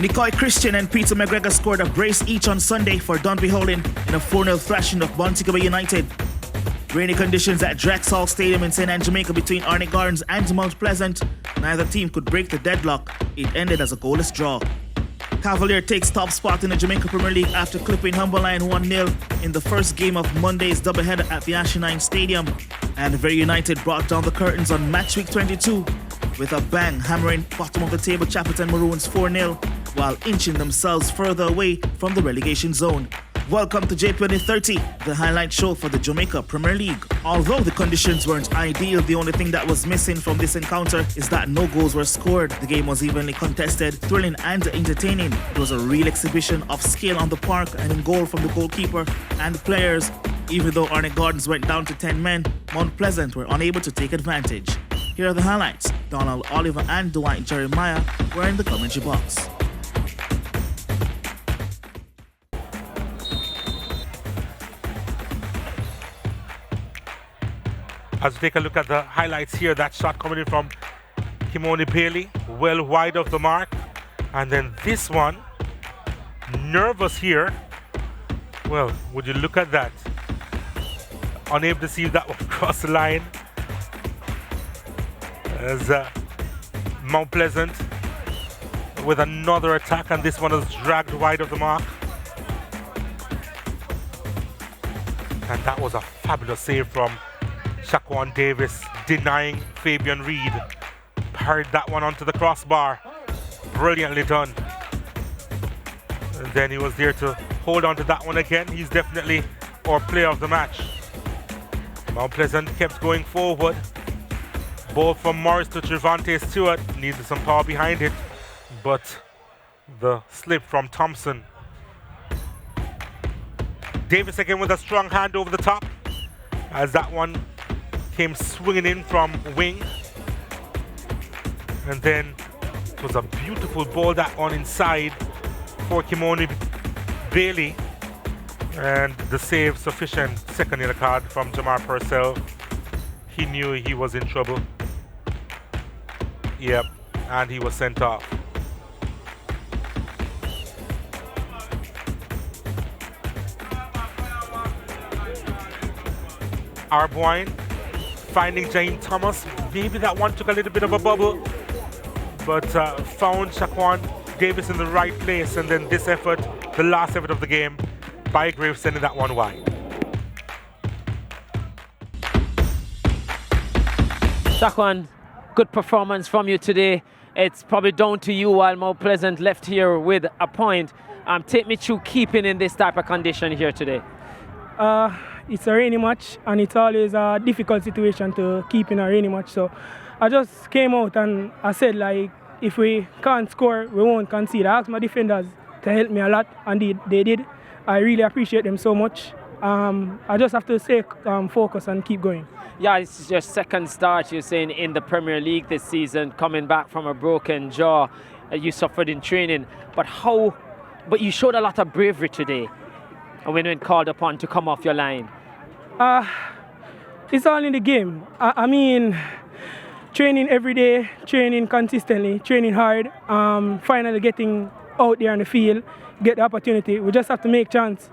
Nicoy Christian and Peter McGregor scored a brace each on Sunday for Dunbeholden in a 4-0 thrashing of Montego Bay United. Rainy conditions at Drexel Stadium in St. Anne, Jamaica between Arnett Gardens and Mount Pleasant. Neither team could break the deadlock. It ended as a goalless draw. Cavalier takes top spot in the Jamaica Premier League after clipping Humberline 1-0 in the first game of Monday's doubleheader at the Ashenine Stadium. And Very United brought down the curtains on Matchweek 22 with a bang, hammering bottom of the table Chapelton Maroons 4-0 while inching themselves further away from the relegation zone. Welcome to JPL 30, the highlight show for the Jamaica Premier League. Although the conditions weren't ideal, the only thing that was missing from this encounter is that no goals were scored. The game was evenly contested, thrilling and entertaining. It was a real exhibition of skill on the park and in goal from the goalkeeper and the players. Even though Arnett Gardens went down to 10 men, Mount Pleasant were unable to take advantage. Here are the highlights. Donald Oliver and Dwight Jeremiah were in the commentary box. As we take a look at the highlights here, that shot coming in from Kimoni Bailey, well wide of the mark. And then this one, nervous here. Well, would you look at that? Unable to see that one cross the line. As Mount Pleasant with another attack, and this one is dragged wide of the mark. And that was a fabulous save from Shaquan Davis, denying Fabian Reed. Parried that one onto the crossbar. Brilliantly done. And then he was there to hold on to that one again. He's definitely our player of the match. Mount Pleasant kept going forward. Ball from Morris to Trevante Stewart. Needed some power behind it, but the slip from Thompson. Davis again with a strong hand over the top as that one came swinging in from wing. And then it was a beautiful ball, that one inside for Kimoni Bailey. And the save sufficient. Second yellow card from Jamar Purcell. He knew he was in trouble. Yep, and he was sent off. Arboine finding Jane Thomas. Maybe that one took a little bit of a bubble, but found Shaquan Davis in the right place. And then this effort, the last effort of the game, Bygrave sending that one wide. Shaquan, good performance from you today. It's probably down to you while Mount Pleasant left here with a point. Take me through keeping in this type of condition here today. It's a rainy match, and it's always a difficult situation to keep in a rainy match. So I just came out and I said, like, if we can't score, we won't concede. I asked my defenders to help me a lot, and they did. I really appreciate them so much. I just have to stay focused and keep going. Yeah, it's your second start, you're saying, in the Premier League this season, coming back from a broken jaw you suffered in training. But you showed a lot of bravery today when called upon to come off your line. It's all in the game. I mean, training every day, training consistently, training hard, finally getting out there on the field, get the opportunity. We just have to make chance,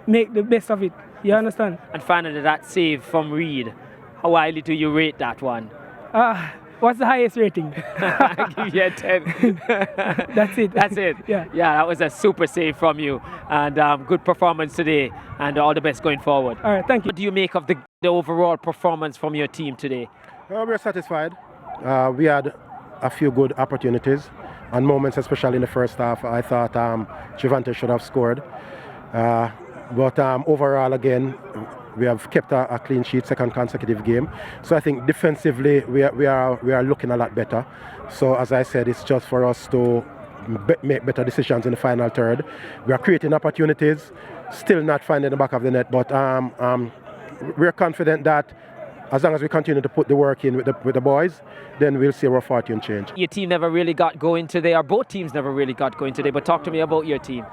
make the best of it. You understand? And finally, that save from Reed. How highly do you rate that one? What's the highest rating? I give you a 10. That's it. That's it. Yeah, that was a super save from you. And good performance today. And all the best going forward. All right, thank you. What do you make of the overall performance from your team today? We're satisfied. We had a few good opportunities and moments, especially in the first half. I thought Trevante should have scored. But overall, again, we have kept a clean sheet, second consecutive game. So I think defensively we are looking a lot better. So as I said, it's just for us to make better decisions in the final third. We are creating opportunities, still not finding the back of the net, but we're confident that as long as we continue to put the work in with the boys, then we'll see our fortune change. Your team never really got going today, or both teams never really got going today, but talk to me about your team.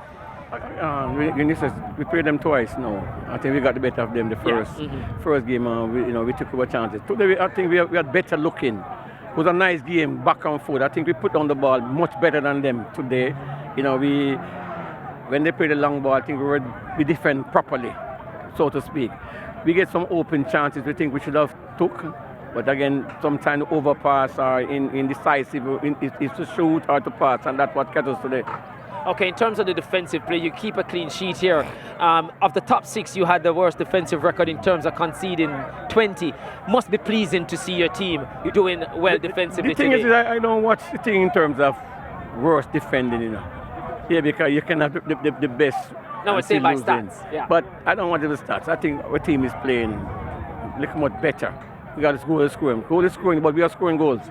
We played them twice now. I think we got the better of them the first game. We took our chances. Today, I think we had better looking. It was a nice game, back and forth. I think we put on the ball much better than them today. You know, when they play the long ball, I think we defend properly, so to speak. We get some open chances we think we should have took, but again, sometimes overpass or indecisive, is to shoot or to pass, and that's what kept us today. Okay, in terms of the defensive play, you keep a clean sheet here. Of the top 6, you had the worst defensive record in terms of conceding 20. Must be pleasing to see your team doing well defensively the thing today. is, I don't watch the thing in terms of worst defending, you know. Yeah, because you can have the best. No, it's saying by stats. Yeah. But I don't want the stats. I think our team is playing a little much better. We got to score, goal is scoring, but we are scoring goals.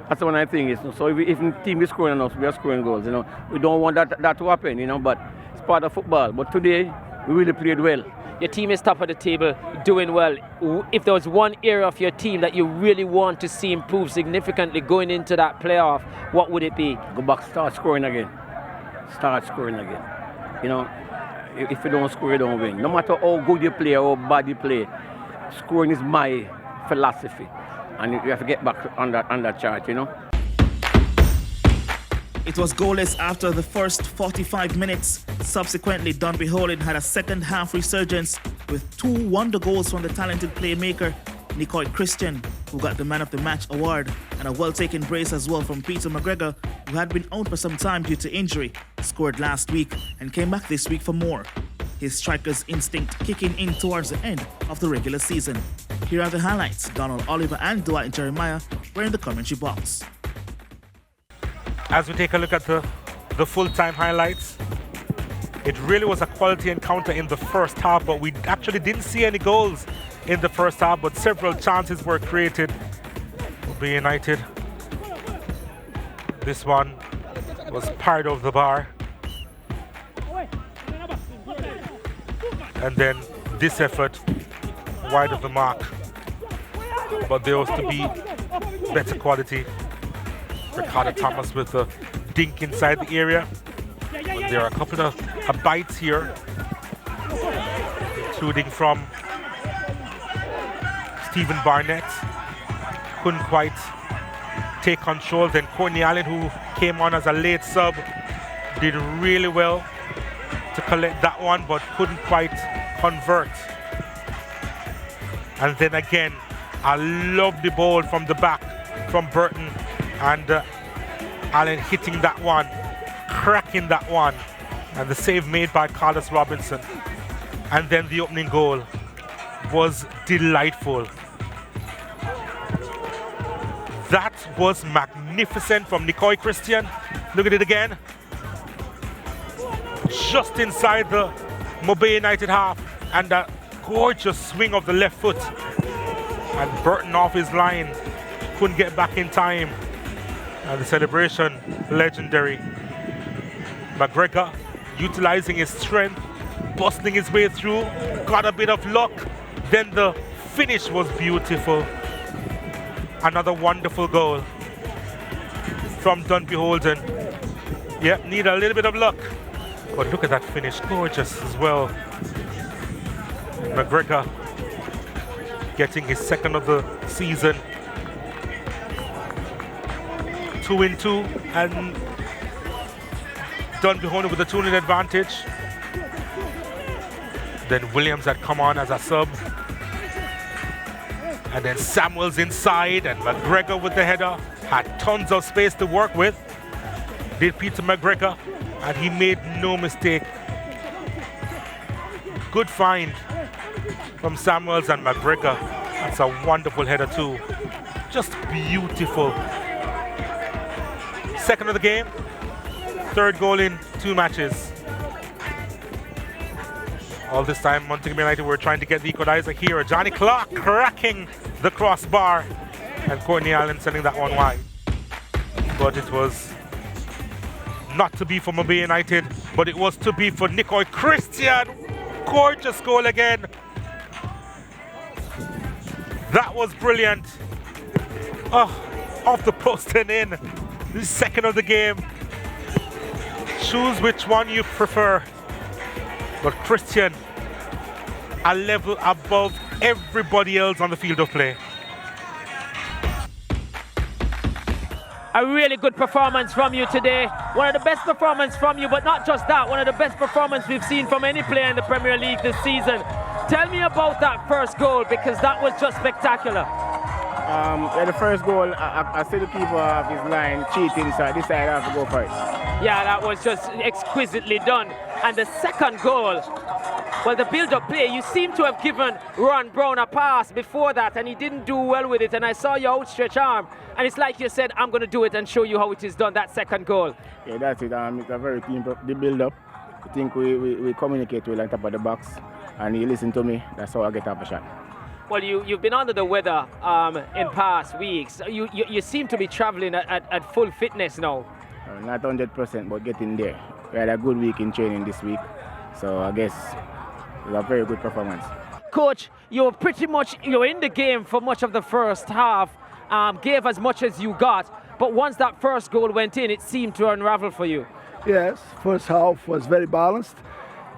That's what I think is. So if the team is scoring enough, we are scoring goals. You know, we don't want that to happen. You know, but it's part of football. But today we really played well. Your team is top of the table, doing well. If there was one area of your team that you really want to see improve significantly going into that playoff, what would it be? Go back, start scoring again. Start scoring again. You know, if you don't score, you don't win. No matter how good you play or how bad you play, scoring is my philosophy. And you have to get back on that chart, you know. It was goalless after the first 45 minutes. Subsequently, Dunbeholden had a second half resurgence with 2 wonder goals from the talented playmaker Nicoy Christian, who got the Man of the Match award, and a well-taken brace as well from Peter McGregor, who had been out for some time due to injury, scored last week and came back this week for more. His striker's instinct kicking in towards the end of the regular season. Here are the highlights. Donald Oliver and Dwight Jeremiah were in the commentary box. As we take a look at the full-time highlights, it really was a quality encounter in the first half, but we actually didn't see any goals in the first half, but several chances were created. Be United. This one was part of the bar. And then this effort wide of the mark. But there was to be better quality. Ricardo Thomas with a dink inside the area. But there are a couple of bites here, including from Stephen Barnett. Couldn't quite take control. Then Courtney Allen, who came on as a late sub, did really well to collect that one, but couldn't quite convert. And then again, a lovely ball from the back from Burton, and Allen hitting that one, cracking that one, and the save made by Carlos Robinson. And then the opening goal was delightful. That was magnificent from Nicoy Christian. Look at it again. Just inside the Mobay United half, and a gorgeous swing of the left foot. And Burton off his line, couldn't get back in time. And the celebration, legendary. McGregor utilizing his strength, busting his way through, got a bit of luck. Then the finish was beautiful. Another wonderful goal from Dunbeholden. Yep, need a little bit of luck. But look at that finish, gorgeous as well. McGregor getting his second of the season. 2-2, and Dunbeholden with a 2-0 advantage. Then Williams had come on as a sub. And then Samuels inside, and McGregor with the header. Had tons of space to work with. Did Peter McGregor, and he made no mistake. Good find from Samuels and McGregor. That's a wonderful header too. Just beautiful. Second of the game, third goal in 2 matches. All this time, Montgomery United were trying to get the equalizer here. Johnny Clark cracking the crossbar, and Courtney Allen sending that one wide. But it was not to be for Mobay United, but it was to be for Nicoy Christian. Gorgeous goal again. That was brilliant. Oh, off the post and in. The second of the game. Choose which one you prefer. But Christian, a level above everybody else on the field of play. A really good performance from you today. One of the best performances from you, but not just that, one of the best performances we've seen from any player in the Premier League this season. Tell me about that first goal, because that was just spectacular. Yeah, the first goal, I see the keeper of his line cheating, so I decided I have to go for it. Yeah, that was just exquisitely done. And the second goal, well, the build-up play, you seem to have given Ron Brown a pass before that, and he didn't do well with it, and I saw your outstretched arm, and it's like you said, I'm going to do it and show you how it is done, that second goal. Yeah, that's it. It's a very team, the build-up. I think we communicate well on top of the box, and he listened to me. That's how I get up a shot. Well, you've been under the weather in past weeks. You seem to be traveling at full fitness now. Not 100%, but getting there. We had a good week in training this week, so I guess it was a very good performance. Coach, you're in the game for much of the first half, gave as much as you got, but once that first goal went in, it seemed to unravel for you. Yes, first half was very balanced.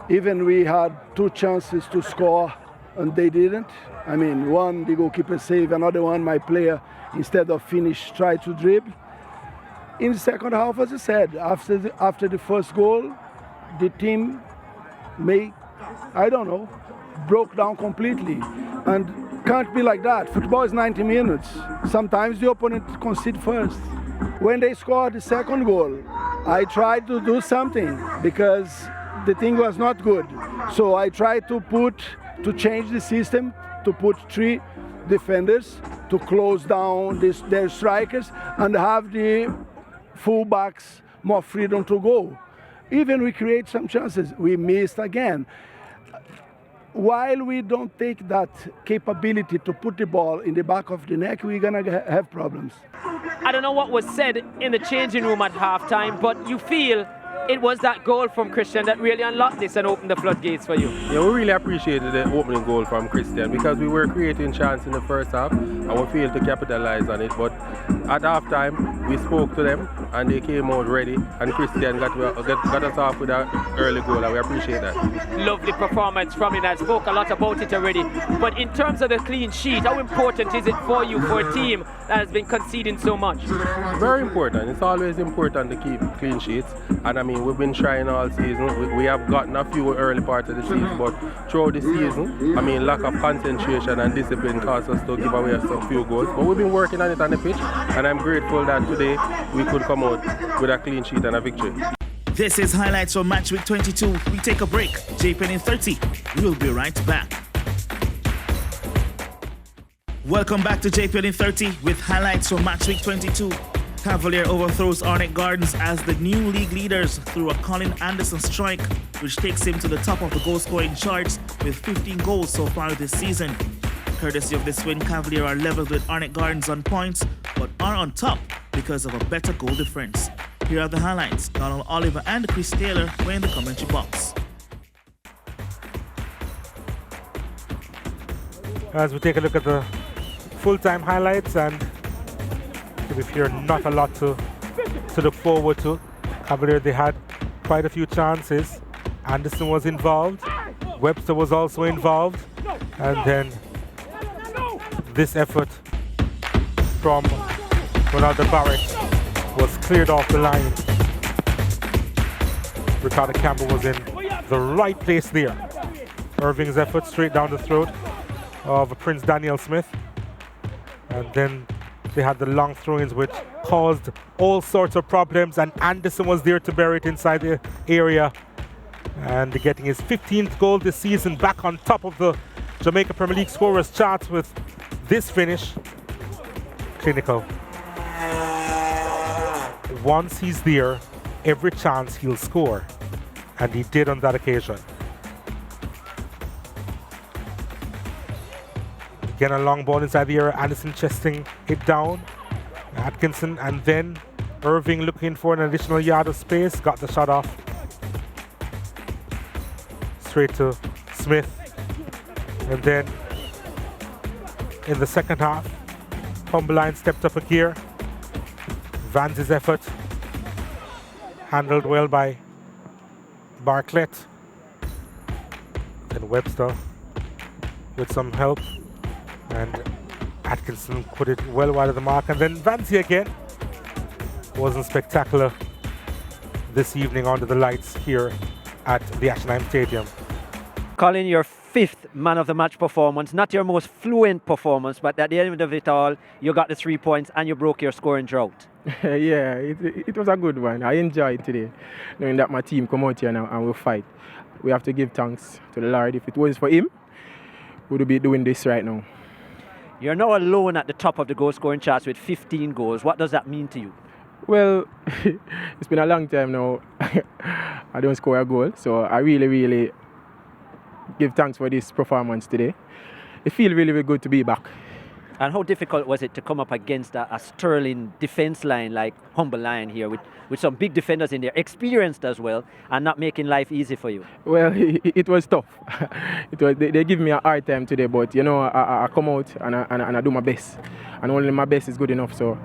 Even we had 2 chances to score, and they didn't. I mean, one, the goalkeeper saved, another one, my player, instead of finish, tried to dribble. In the second half, as I said, after the first goal, the team broke down completely. And can't be like that. Football is 90 minutes. Sometimes the opponent concedes first. When they scored the second goal, I tried to do something because the thing was not good. So I tried to change the system, to put 3 defenders to close down their strikers and have the fullbacks more freedom to go. Even we create some chances, we missed again. While we don't take that capability to put the ball in the back of the net, we're gonna have problems. I don't know what was said in the changing room at halftime, but you feel it was that goal from Christian that really unlocked this and opened the floodgates for you. Yeah, we really appreciated the opening goal from Christian because we were creating chance in the first half and we failed to capitalize on it. But at halftime, we spoke to them and they came out ready, and Christian got us off with an early goal, and we appreciate that. Lovely performance from him. I spoke a lot about it already. But in terms of the clean sheet, how important is it for you, for a team that has been conceding so much? Very important. It's always important to keep clean sheets. And I mean, we've been trying all season. We have gotten a few early parts of the season, but throughout the season, I mean, lack of concentration and discipline caused us to give away a few goals. But we've been working on it on the pitch, and I'm grateful that today we could come out with a clean sheet and a victory. This is highlights from Matchweek 22. We take a break. JPL in 30. We'll be right back. Welcome back to JPL in 30 with highlights from Matchweek 22. Cavalier overthrows Arnett Gardens as the new league leaders through a Colin Anderson strike, which takes him to the top of the goal-scoring charts with 15 goals so far this season. Courtesy of this win, Cavalier are leveled with Arnett Gardens on points, but are on top because of a better goal difference. Here are the highlights. Donald Oliver and Chris Taylor were in the commentary box. As we take a look at the full-time highlights, and if you're not a lot to look forward to. Cavalier, they had quite a few chances. Anderson was involved. Webster was also involved. And then this effort from Ronaldo Barrett was cleared off the line. Ricardo Campbell was in the right place there. Irving's effort straight down the throat of Prince Daniel Smith. And then they had the long throw-ins which caused all sorts of problems, and Anderson was there to bury it inside the area. And getting his 15th goal this season, back on top of the Jamaica Premier League scorers charts with this finish. Clinical. Once he's there, every chance he'll score. And he did on that occasion. Again, a long ball inside the area. Anderson chesting it down. Atkinson, and then Irving looking for an additional yard of space. Got the shot off. Straight to Smith. And then in the second half, Humberline stepped up a gear. Vance's effort handled well by Bartlett. Then Webster with some help. And Atkinson put it well wide of the mark. And then Vance again. wasn't spectacular this evening under the lights here at the Ashenheim Stadium. Colin, your 5th man of the match performance, not your most fluent performance, but at the end of it all, you got the 3 points and you broke your scoring drought. Yeah, it was a good one. I enjoyed today, knowing that my team come out here now and we'll fight. We have to give thanks to the Lord. If it was for him, we would be doing this right now. You're now alone at the top of the goal scoring charts with 15 goals. What does that mean to you? Well, it's been a long time now. I don't score a goal, so I really give thanks for this performance today. It feels really good to be back. And how difficult was it to come up against a sterling defense line like Humble Lion here with some big defenders in there, experienced as well, and not making life easy for you? Well, it was tough. They give me a hard time today, but you know, I come out and I do my best. And only my best is good enough, so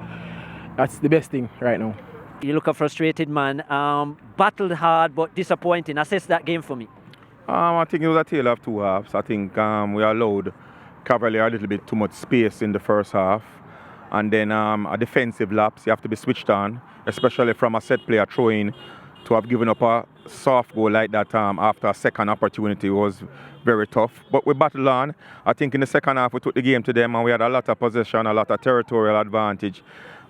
that's the best thing right now. You look a frustrated man, battled hard but disappointing. Assess that game for me. I think it was a tale of two halves. I think we allowed Cavalier a little bit too much space in the first half. And then a defensive lapse, you have to be switched on, especially from a set player throwing. To have given up a soft goal like that after a second opportunity was very tough. But we battled on. I think in the second half we took the game to them and we had a lot of possession, a lot of territorial advantage.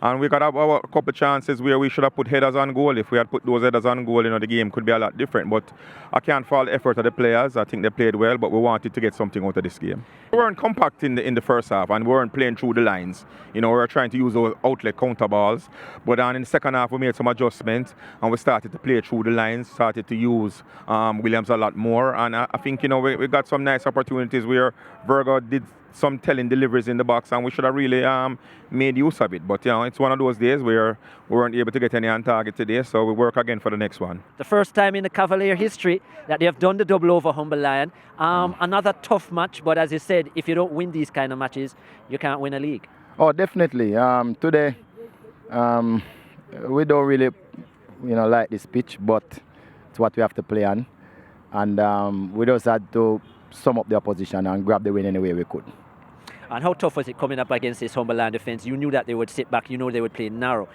And we got a couple of chances where we should have put headers on goal. If we had put those headers on goal, you know, the game could be a lot different. But I can't fault the effort of the players. I think they played well, but we wanted to get something out of this game. We weren't compact in the first half and we weren't playing through the lines. You know, we were trying to use those outlet counter balls. But in the second half, we made some adjustments and we started to play through the lines, started to use Williams a lot more. And I think, you know, we got some nice opportunities where Virgo did some telling deliveries in the box and we should have really made use of it. But you know, it's one of those days where we weren't able to get any on target today, so we work again for the next one. The first time in the Cavalier history that they have done the double over Humble Lion. Another tough match, but as you said, if you don't win these kind of matches, you can't win a league. Oh, definitely. Today, we don't really, like this pitch, but it's what we have to play on. And we just had to sum up the opposition and grab the win any way we could. And how tough was it coming up against this Humble Lion defense? You knew that they would sit back, you know they would play narrow.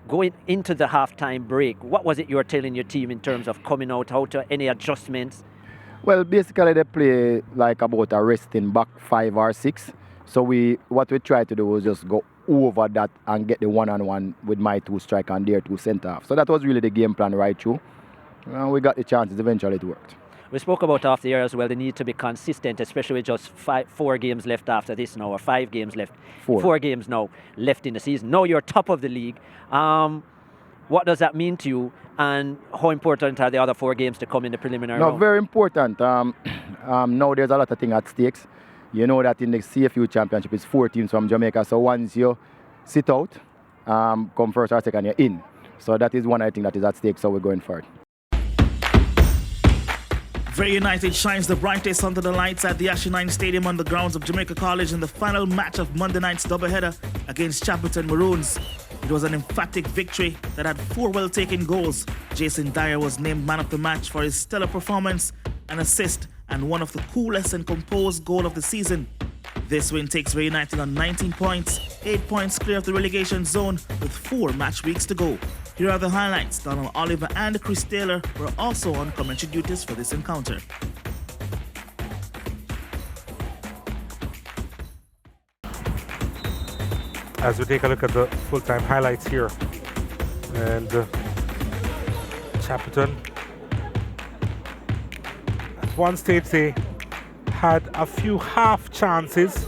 Going into the halftime break, what was it you were telling your team in terms of coming out, any adjustments? Well, basically they play like about a resting back 5 or 6. So what we tried to do was just go over that and get the one-on-one with my 2 striker and their 2 centre half. So that was really the game plan right through. We got the chances, eventually it worked. We spoke about off the air as well, the need to be consistent, especially with just 4 games left after this now, or 5 games left. 4 games now left in the season. Now you're top of the league. What does that mean to you, and how important are the other 4 games to come in the preliminary round? Very important. Now there's a lot of things at stakes. You know that in the CFU Championship, it's 4 teams from Jamaica, so once you sit out, come first or second, you're in. So that is one I think that is at stake, so we're going for it. Very United shines the brightest under the lights at the Ashenheim Stadium on the grounds of Jamaica College in the final match of Monday night's doubleheader against Chapelton Maroons. It was an emphatic victory that had 4 well-taken goals. Jason Dyer was named man of the match for his stellar performance, an assist, and one of the coolest and composed goal of the season. This win takes Very United on 19 points, 8 points clear of the relegation zone with 4 match weeks to go. Here are the highlights. Donald Oliver and Chris Taylor were also on commentary duties for this encounter. As we take a look at the full-time highlights here, and Chapelton, at one stage they had a few half chances,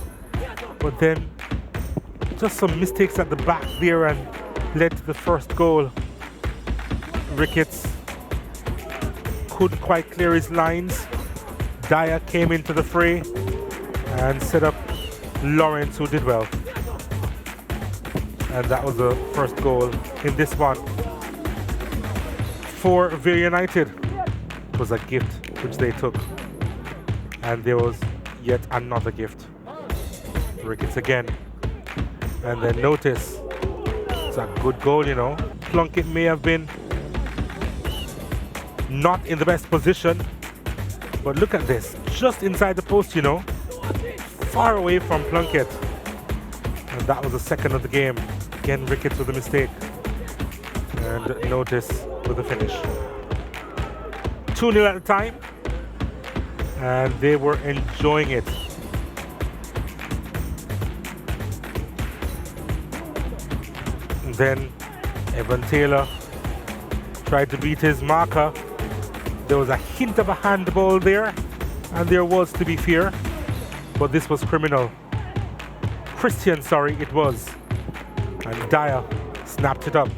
but then just some mistakes at the back there and led to the first goal. Ricketts couldn't quite clear his lines. Dyer came into the fray and set up Lawrence, who did well. And that was the first goal in this one. For Very United, it was a gift which they took. And there was yet another gift. Ricketts again. And then notice, it's a good goal, you know. Plunkett may have been not in the best position, but look at this, just inside the post, you know, far away from Plunkett. And that was the second of the game. Again, Ricketts with a mistake. And notice with the finish. 2-0 at the time. And they were enjoying it. And then Evan Taylor tried to beat his marker. There was a hint of a handball there, and there was, to be fair, but this was criminal. Christian, sorry, it was. And Dyer snapped it up.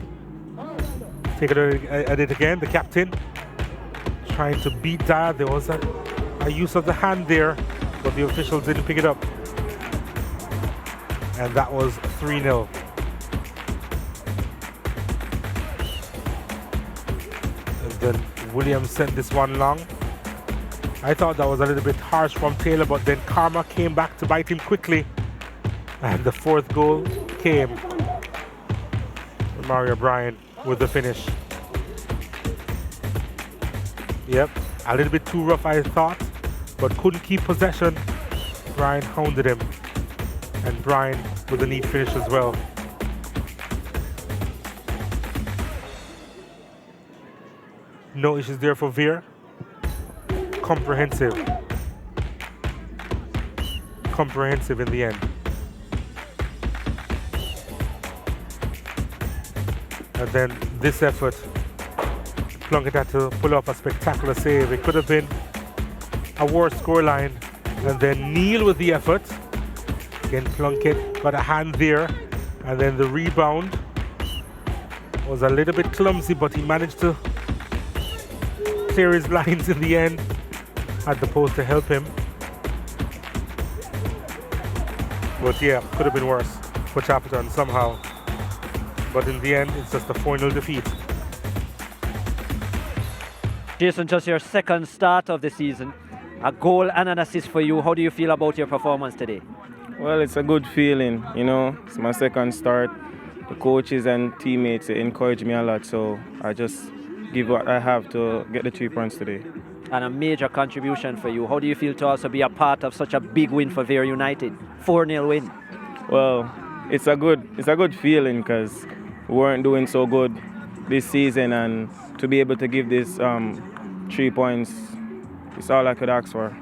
Take it at it again, the captain trying to beat Dyer. There was a use of the hand there, but the officials didn't pick it up. And that was 3-0. And then Williams sent this one long. I thought that was a little bit harsh from Taylor, but then karma came back to bite him quickly. And the fourth goal came. Mario Bryan with the finish. Yep, a little bit too rough, I thought, but couldn't keep possession. Bryan hounded him. And Bryan with a neat finish as well. No issues there for Veer. Comprehensive in the end. And then this effort, Plunkett had to pull off a spectacular save. It could have been a worse scoreline. And then Neil with the effort. Again, Plunkett got a hand there. And then the rebound was a little bit clumsy, but he managed to clear his lines in the end. Had the post to help him. But yeah, could have been worse for Chapelton somehow. But in the end, it's just a 4-0 defeat. Jason, just your second start of the season. A goal and an assist for you. How do you feel about your performance today? Well, it's a good feeling, you know. It's my second start. The coaches and teammates encourage me a lot, so I just give what I have to get the 3 points today. And a major contribution for you. How do you feel to also be a part of such a big win for Vere United? 4-0 win. Well, it's a good feeling because we weren't doing so good this season, and to be able to give this 3 points, it's all I could ask for.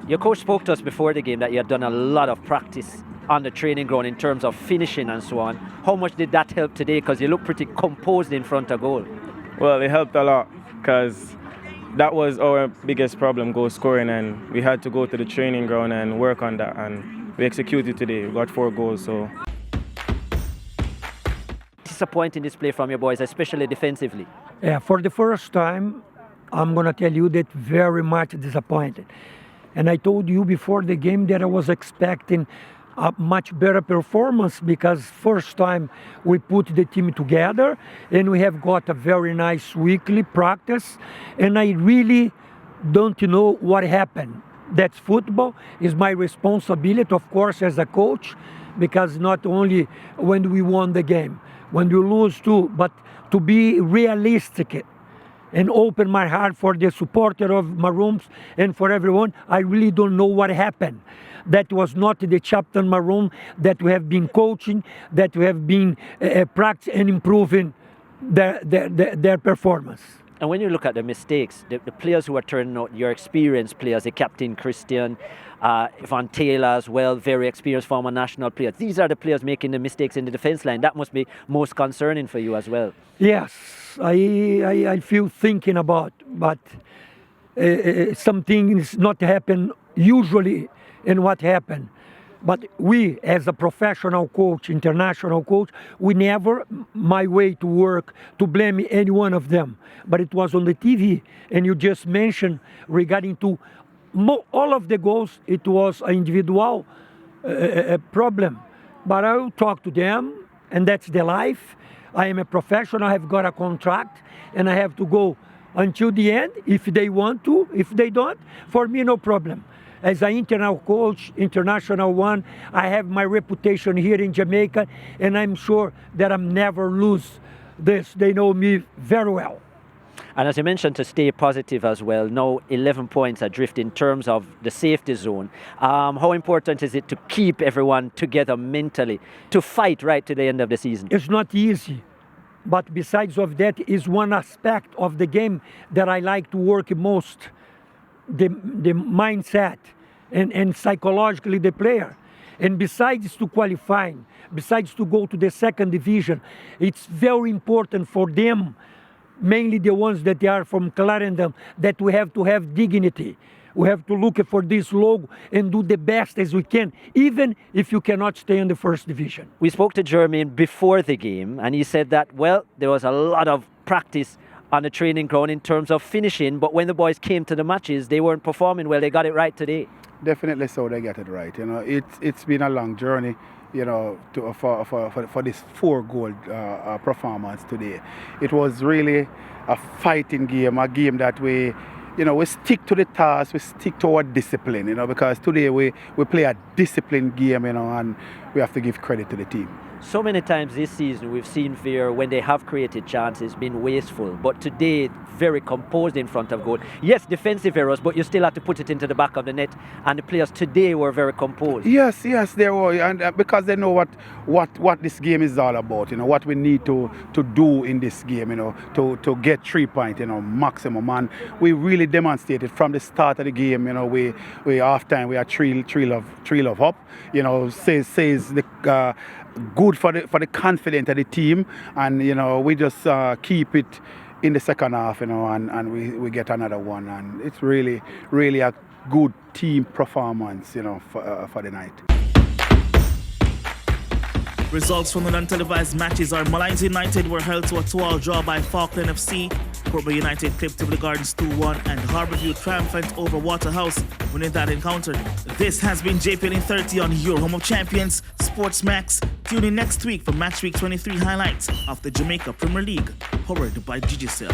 Your coach spoke to us before the game that you had done a lot of practice on the training ground in terms of finishing and so on. How much did that help today? Because you look pretty composed in front of goal. Well, it helped a lot because that was our biggest problem, goal scoring, and we had to go to the training ground and work on that, and we executed today. We got 4 goals. So disappointing display from your boys, especially defensively. Yeah, for the first time, I'm going to tell you that very much disappointed. And I told you before the game that I was expecting a much better performance because first time we put the team together and we have got a very nice weekly practice, and I really don't know what happened. That's football. It's my responsibility, of course, as a coach, because not only when we won the game, when we lose too, but to be realistic and open my heart for the supporter of Maroons and for everyone. I really don't know what happened. That was not the Chapton Maroon that we have been coaching, that we have been practicing and improving their performance. And when you look at the mistakes, the players who are turning out, your experienced players, the captain Christian, Van Taylor as well, very experienced former national players. These are the players making the mistakes in the defense line. That must be most concerning for you as well. Yes, I feel thinking about, but something is not happen usually in what happened. But we, as a professional coach, international coach, we never, my way to work, to blame any one of them. But it was on the TV, and you just mentioned regarding to all of the goals, it was an individual problem. But I will talk to them, and that's the life. I am a professional, I have got a contract, and I have to go until the end if they want to. If they don't, for me, no problem. As an internal coach, international one, I have my reputation here in Jamaica, and I'm sure that I'm never lose this. They know me very well. And as you mentioned, to stay positive as well, now 11 points adrift in terms of the safety zone. How important is it to keep everyone together mentally, to fight right to the end of the season? It's not easy. But besides of that is one aspect of the game that I like to work most, the mindset and psychologically the player. And besides to qualifying, besides to go to the second division, it's very important for them, mainly the ones that are from Clarendon, that we have to have dignity. We have to look for this logo and do the best as we can, even if you cannot stay in the first division. We spoke to Jermaine before the game, and he said that, well, there was a lot of practice on the training ground in terms of finishing, but when the boys came to the matches, they weren't performing well. They got it right today. Definitely so, they get it right. You know, it's been a long journey, you know, for this 4-goal performance today. It was really a fighting game, a game that we stick to the task, we stick to our discipline, you know, because today we play a disciplined game, you know, and we have to give credit to the team. So many times this season we've seen Veer, when they have created chances, been wasteful, but today very composed in front of goal. Yes, defensive errors, but you still have to put it into the back of the net, and the players today were very composed. Yes, they were, and because they know what this game is all about, you know, what we need to do in this game, you know, to get 3 points, you know, maximum, and we really demonstrated from the start of the game, you know, we half time we are three love up, you know, says the good for the confidence of the team, and you know we just keep it in the second half, you know, and we get another one, and it's really a good team performance, you know, for the night. Results from the non-televised matches are Malines United were held to a 2-2 draw by Falkland FC. Portmore United clipped Tivoli Gardens 2-1, and Harbourview triumphant over Waterhouse winning that encounter. This has been JPL in 30 on your home of champions, SportsMax. Tune in next week for Matchweek 23 highlights of the Jamaica Premier League, powered by JPL.